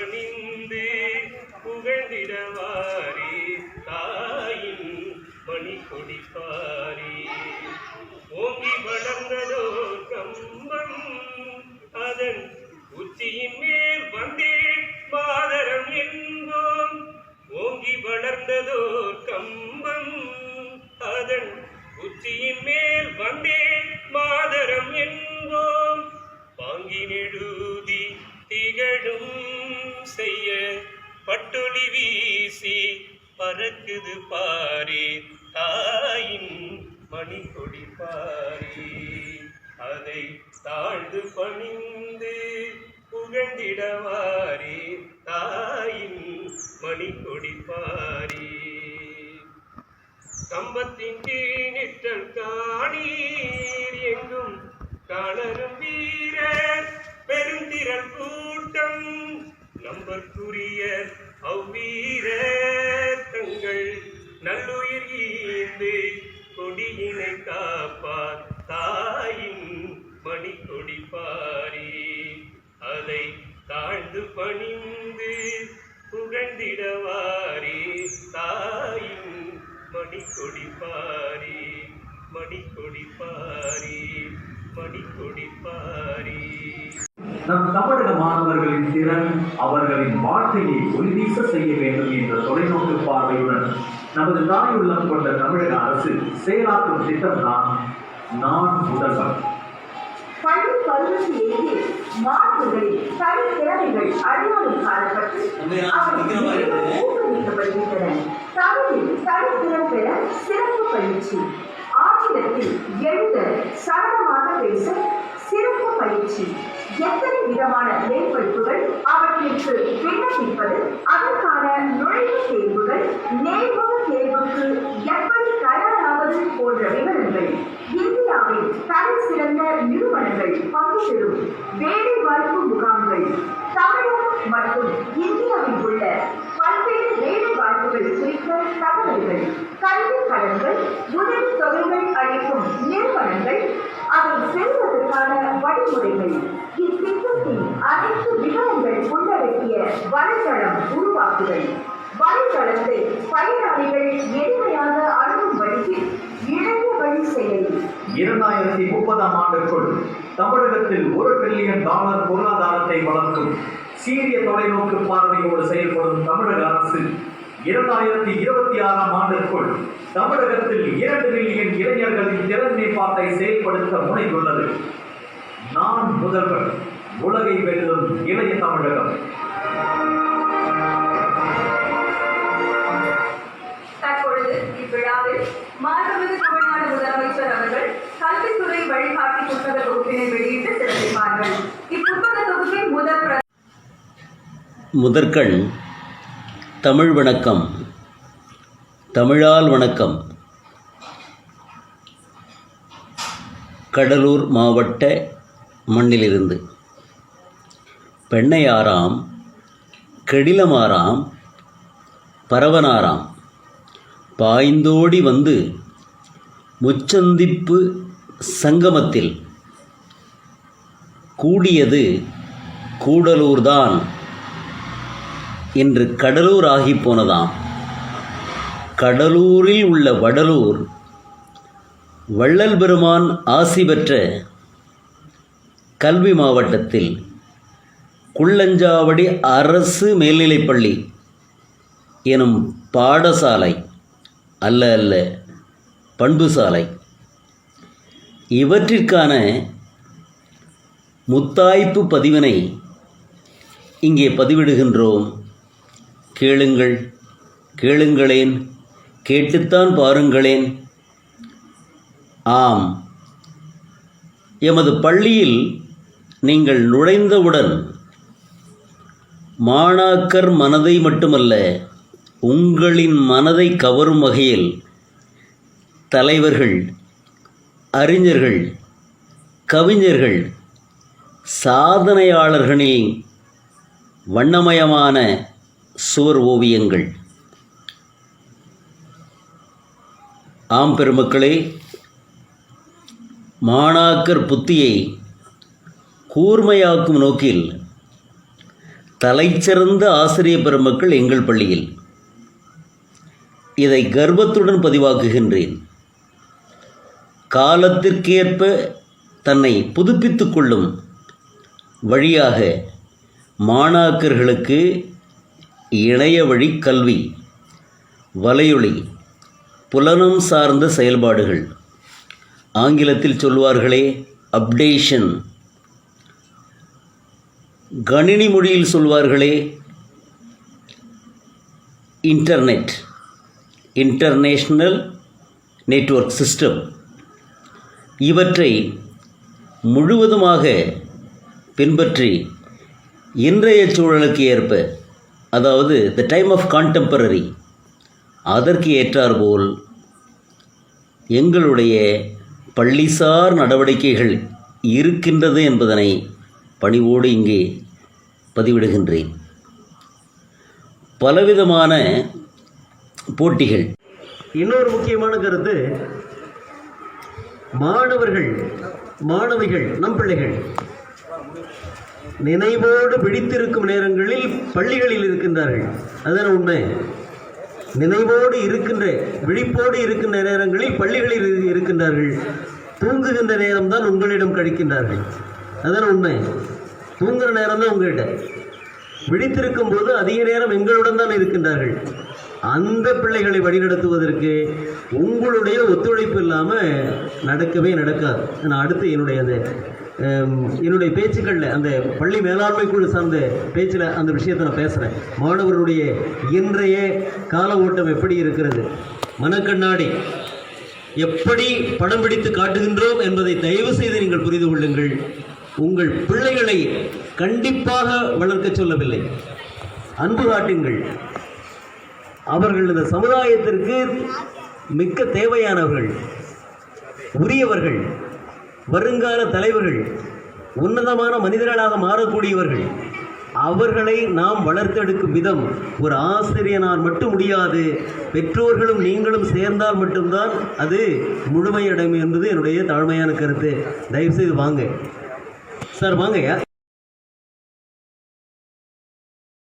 பணிந்து புகழ்ந்திடவாரி தாயின் மணி கொடிப்பாரி ஓங்கி வளர்ந்ததோ கம்பம் அதன் உச்சியின் மேல் வந்தே மாதரம் என்போம் ஓங்கி வளர்ந்ததோ கம்பம் அதன் உச்சியின் மேல் வந்தே மாதரம் என்போம் பாங்கி நெடுதி திகழும் செய்ய பட்டொளி வீசி பறக்குது பாரி தாயின் மணி கொடி பாரி அதை தாழ்ந்து பணிந்து புகழ்ந்திடவாரி தாயின் மணி கொடி பாரி கம்பத்தின் கீழிட்டல் காணீர் எங்கும் காணரும் வீரர் பெருந்திரள் கூட்டம் நம்பற்குரிய அவ்வீரர் தங்கள் நல்லுயிர் ஈந்து கொடியினை காப்பார் தாயின் மணி கொடி பாரி அதை தாழ்ந்து பணிந்து புகழ்ந்திடவாரி தாயின் மணி கொடி பாரி மணி கொடி பாரி மணி கொடி பாரி. நம் தமிழக மாணவர்களின் திறன் அவர்களின் வாழ்க்கையை ஒளிவீச செய்ய வேண்டும் என்ற தொலைநோக்கு பார்வையுடன் நமது தாயுள்ளம் கொண்ட தமிழக அரசு செயலாற்றும் திட்டம்தான் நான் முதல்வன். பள்ளி பருவத்திலேயே மாணவர்களின் தனித்திறமைகள் அடையாளம் காணப்பட்டு ஊக்குவிக்கப்படுகின்றன. தமிழில் தனித்திறன் பெற சிறப்பு பயிற்சி, ஆங்கிலத்தில் எழுத சரளமாக பேச சிறப்பு பயிற்சி, எத்தனை விதமான மேற்படிப்புகள் அவற்றிற்கு விண்ணப்பிப்பது, அதற்கான நுழைவுத் தேர்வுகள், நேர்முக தேர்வுக்கு எப்படி தயாராவது போன்ற விவரங்கள், இந்தியாவில் தலை சிறந்த நிறுவனங்கள் பங்கு பெறும் வேலை வாய்ப்பு முகாம்கள், தமிழகம் மற்றும் இந்தியாவில் உள்ள பல்வேறு வேலை வாய்ப்புகள் குறித்த தகவல்கள், கல்வி கடன்கள், உதவி தொகைகள் அளிக்கும் நிறுவனங்கள், அதை பெறுவதற்கான வழிமுறைகள், இத்திட்டத்தின் அனைத்து விவரங்கள் உள்ளடக்கிய வலைதளம் உருவாக்குதல், வலைதளத்தை பயனாளிகள் எளிமையாக அணுகும் வழியில் இணைய வழி செயலி. 2030ஆம் ஆண்டுக்குள் தமிழகத்தில் $1 பில்லியன் பொருளாதாரத்தை வளர்க்கும் சீரிய தொலைநோக்கு பார்வையோடு செயல்படும் தமிழக அரசு 2026ஆம் ஆண்டிற்குள் தமிழகத்தில் 2 மில்லியன் இளைஞர்களின் திறன் மேம்பாட்டை செயல்படுத்த முனைந்துள்ளது. நான் முதல்வன், உலகை வெல்லும் இளைய தமிழகம். தற்பொழுது இவ்விழாவில் மாண்புமிகு தமிழ்நாடு முதலமைச்சர் அவர்கள் கல்வித்துறை வழிகாட்டி புத்தக தொகுப்பினை வெளியிட்டு சிறப்பிப்பார்கள். இப்புத்தக தொகுப்பின் முதற்கண் தமிழ் வணக்கம், தமிழால் வணக்கம். கடலூர் மாவட்ட மண்ணிலிருந்து பெண்ணையாராம், கெடிலமாராம், பரவனாராம் பாய்ந்தோடி வந்து முச்சந்திப்பு சங்கமத்தில் கூடியது கூடலூர்தான் என்று கடலூர் ஆகி போனதாம். கடலூரில் உள்ள வடலூர் வள்ளல் பெருமான் ஆசி பெற்ற கல்வி மாவட்டத்தில் குள்ளஞ்சாவடி அரசு மேல்நிலைப்பள்ளி எனும் பாடசாலை அல்ல பண்புசாலை, இவற்றிற்கான முத்தாய்ப்பு பதிவினை இங்கே பதிவிடுகின்றோம். கேளுங்களேன், கேட்டுத்தான் பாருங்களேன். ஆம், எமது பள்ளியில் நீங்கள் நுழைந்தவுடன் மாணாக்கர் மனதை மட்டுமல்ல, உங்களின் மனதை கவரும் வகையில் தலைவர்கள், அறிஞர்கள், கவிஞர்கள், சாதனையாளர்களின் வண்ணமயமான சுவர் ஓவியங்கள். ஆம் பெருமக்களே, மாணாக்கர் புத்தியை கூர்மையாக்கும் நோக்கில் தலைச்சிறந்த ஆசிரிய பெருமக்கள் எங்கள் பள்ளியில். இதை கர்வத்துடன் பதிவாக்குகின்றேன். காலத்திற்கேற்ப தன்னை புதுப்பித்துக் கொள்ளும் வழியாக மாணாக்கர்களுக்கு இணைய வழி கல்வி, வலையொலி, புலனம் சார்ந்த செயல்பாடுகள், ஆங்கிலத்தில் சொல்வார்களே அப்டேஷன், கணினி மொழியில் சொல்வார்களே இன்டர்நெட், இன்டர்நேஷ்னல் நெட்வொர்க் சிஸ்டம், இவற்றை முழுவதுமாக பின்பற்றி இன்றைய சூழலுக்கு ஏற்ப, அதாவது த டைம் ஆஃப் கான்டெம்பரரி, அதற்கு ஏற்றாற்போல் எங்களுடைய பள்ளிசார் நடவடிக்கைகள் இருக்கின்றது என்பதனை பணிவோடு இங்கே பதிவிடுகின்றேன். பலவிதமான போட்டிகள். இன்னொரு முக்கியமான கருத்து, மாணவிகள் நம் பிள்ளைகள் நினைவோடு விழித்திருக்கும் நேரங்களில் பள்ளிகளில் இருக்கின்றார்கள். அதுதான் உண்மை. நினைவோடு இருக்கின்ற, விழிப்போடு இருக்கின்ற நேரங்களில் பள்ளிகளில் இருக்கின்றார்கள். தூங்குகின்ற நேரம்தான் உங்களிடம் கழிக்கின்றார்கள். அதுதான் உண்மை. தூங்குகிற நேரம் தான் உங்கள்கிட்ட. விழித்திருக்கும் போது அதிக நேரம் எங்களுடன் தான் இருக்கின்றார்கள். அந்த பிள்ளைகளை வழிநடத்துவதற்கு உங்களுடைய ஒத்துழைப்பு இல்லாமல் நடக்கவே நடக்காது. நான் அடுத்து என்னுடைய பேச்சுக்களில், அந்த பள்ளி மேலாண்மை குழு சார்ந்த பேச்சில் அந்த விஷயத்தை நான் பேசுகிறேன். மாணவர்களுடைய இன்றைய கால ஓட்டம் எப்படி இருக்கிறது, மனக்கண்ணாடி எப்படி படம் பிடித்து காட்டுகின்றோம் என்பதை தயவு செய்து நீங்கள் புரிந்து கொள்ளுங்கள். உங்கள் பிள்ளைகளை கண்டிப்பாக வளர்க்க சொல்லவில்லை, அன்பு காட்டுங்கள். அவர்கள் இந்த சமுதாயத்திற்கு மிக்க தேவையானவர்கள், உரியவர்கள், வருங்கால தலைவர்கள், உன்னதமான மனிதர்களாக மாறக்கூடியவர்கள். அவர்களை நாம் வளர்த்தெடுக்கும் விதம் ஒரு ஆசிரியனால் மட்டும் முடியாது. பெற்றோர்களும் நீங்களும் சேர்ந்தால் மட்டும்தான் அது முழுமையடையும் என்பது என்னுடைய தாழ்மையான கருத்து. தயவுசெய்து வாங்க சார், வாங்கய்யா.